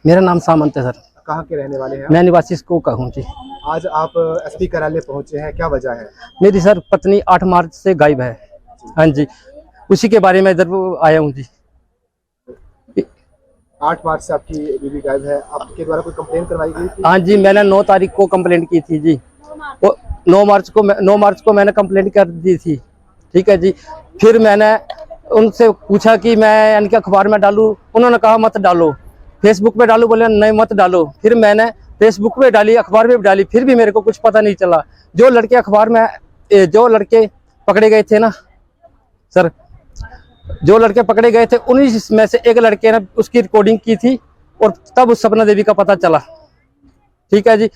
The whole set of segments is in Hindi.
मेरा नाम सामंत है सर। कहाँ के रहने वाले हैं? मैं निवासी इसको कहूँ जी। आज आप एसपी कार्यालय पहुंचे हैं, क्या वजह है? मेरी सर पत्नी 8 मार्च से गायब है। हाँ जी, उसी के बारे में इधर आया हूँ जी। 8 मार्च से आपकी बीवी गायब है, आपके द्वारा कोई कंप्लेन करवाई गई थी? हाँ जी, मैंने 9 तारीख को कंप्लेंट की थी जी। 9 मार्च को मैंने कंप्लेंट कर दी थी। ठीक है जी। फिर मैंने उनसे पूछा कि मैं यानी कि अखबार में डालूं, उन्होंने कहा मत डालो। फेसबुक पे डालूं, बोले नहीं मत डालो। फिर मैंने फेसबुक पे डाली, अखबार में भी डाली, फिर भी मेरे को कुछ पता नहीं चला। जो लड़के अखबार में जो लड़के पकड़े गए थे ना सर, जो लड़के पकड़े गए थे उन्हीं में से एक लड़के ने उसकी रिकॉर्डिंग की थी और तब उस सपना देवी का पता चला। ठीक है जी।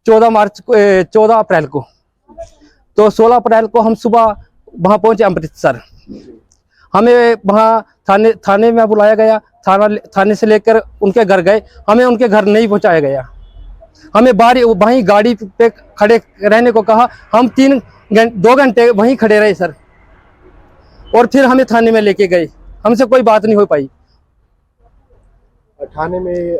14 अप्रैल को, तो 16 अप्रैल को हम सुबह वहां पहुंचे अमृतसर। हमें वहां थाने में बुलाया गया। थाने से लेकर उनके घर गए, हमें उनके घर नहीं पहुंचाया गया। हमें वहीं गाड़ी पे खड़े रहने को कहा। हम 2 घंटे वहीं खड़े रहे सर, और फिर हमें थाने में लेके गए। हमसे कोई बात नहीं हो पाई। थाने में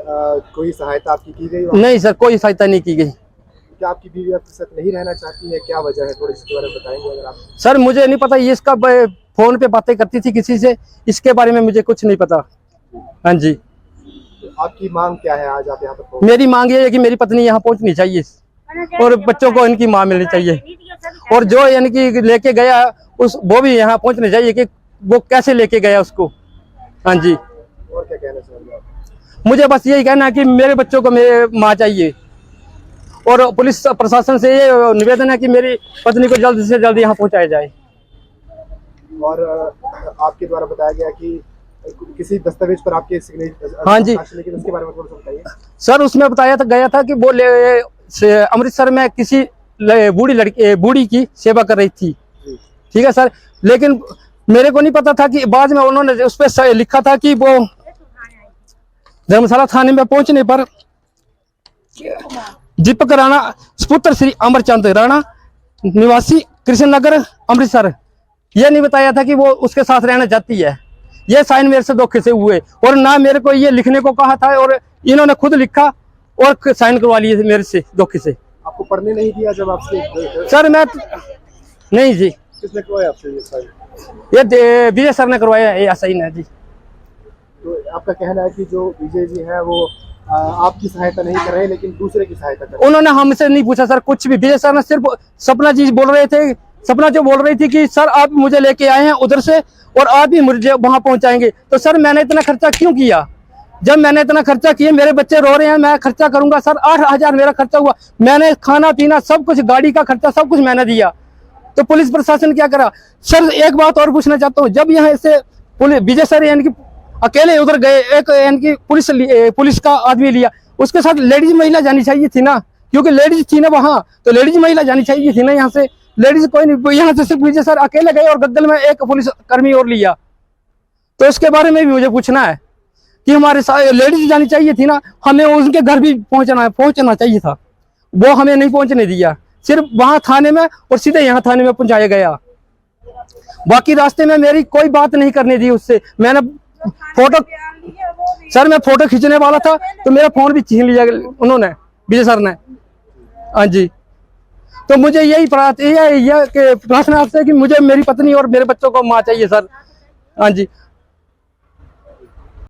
कोई सहायता आपकी की गई? नहीं सर, कोई सहायता नहीं की गई। क्या आपकी बीवी आपके साथ नहीं रहना चाहती है, क्या वजह है, थोड़ी इसके बारे में बताएंगे अगर आप? सर मुझे नहीं पता, ये इसका फोन पे बातें करती थी किसी से, इसके बारे में मुझे कुछ नहीं पता। हाँ जी। तो आपकी मांग क्या है आज आप यहाँ पर? मेरी मांग ये है कि मेरी पत्नी यहाँ पहुँचनी चाहिए और बच्चों को इनकी माँ मिलनी चाहिए, और जो यानी कि लेके गया वो भी यहाँ पहुँचनी चाहिए कि वो कैसे लेके गया उसको। हाँ जी। और क्या कहना चाहेंगे आप? मुझे बस यही कहना है कि मेरे बच्चों को मेरी माँ चाहिए, और पुलिस प्रशासन से ये निवेदन है कि मेरी पत्नी को जल्द से जल्द यहाँ पहुँचाया जाए। और आपके द्वारा बताया गया कि किसी दस्तावेज पर आपके सिग्नेचर? हाँ जी। लेकिन उसके बारे में थोड़ा बताइए सर। उसमें बताया गया था कि वो अमृतसर में किसी बूढ़ी की सेवा कर रही थी। ठीक है सर। लेकिन मेरे को नहीं पता था कि बाद में उन्होंने उस पर लिखा था कि वो धर्मशाला थाने में पहुंचने पर दीपक राणा सुपुत्र श्री अमरचंद राणा निवासी कृष्ण नगर अमृतसर, यह नहीं बताया था कि वो उसके साथ रहना चाहती है। ये साइन मेरे से धोखे से हुए, और ना मेरे को ये लिखने को कहा था, और इन्होंने खुद लिखा और साइन करवा लिए मेरे से धोखे से। आपको पढ़ने नहीं दिया जब आपसे? सर मैं नहीं जी। किसने करवाया आपसे ये साइन? ये विजय सर ने करवाया है, साइन है जी। तो आपका कहना है कि जो विजय जी है वो आपकी सहायता नहीं कर रहे, लेकिन दूसरे की सहायता कर रहे? उन्होंने हमसे नहीं पूछा सर कुछ भी। विजय सर ने सिर्फ सपना जी बोल रहे थे, सपना जो बोल रही थी कि सर आप मुझे लेके आए हैं उधर से और आप भी मुझे वहां पहुंचाएंगे। तो सर मैंने इतना खर्चा क्यों किया? जब मैंने इतना खर्चा किया, मेरे बच्चे रो रहे हैं, मैं खर्चा करूंगा सर। 8,000 मेरा खर्चा हुआ। मैंने खाना पीना सब कुछ, गाड़ी का खर्चा सब कुछ मैंने दिया। तो पुलिस प्रशासन क्या करा? सर एक बात और पूछना चाहता हूँ, जब यहाँ से विजय सर यानी कि अकेले उधर गए, एक यानी कि पुलिस का आदमी लिया, उसके साथ लेडीज महिला जानी चाहिए थी ना, क्योंकि लेडीज थी ना वहाँ, तो लेडीज महिला जानी चाहिए थी ना। यहाँ से लेडीज कोई नहीं, यहाँ से सिर्फ विजय सर अकेले गए और गद्दल में एक पुलिस कर्मी और लिया। तो इसके बारे में भी मुझे पूछना है कि हमारे साथ लेडीज जानी चाहिए थी ना, हमें उनके घर भी पहुंचना चाहिए था। वो हमें नहीं पहुंचने दिया, सिर्फ वहां थाने में और सीधे यहाँ थाने में पहुंचाया गया। बाकी रास्ते में मेरी कोई बात नहीं करने दी उससे। मैंने मैं फोटो खींचने वाला था तो मेरा फोन भी छीन लिया उन्होंने, विजय सर ने। हाँ जी। तो मुझे यही प्रार्थना आपसे कि मुझे मेरी पत्नी और मेरे बच्चों को माँ चाहिए सर। हाँ जी।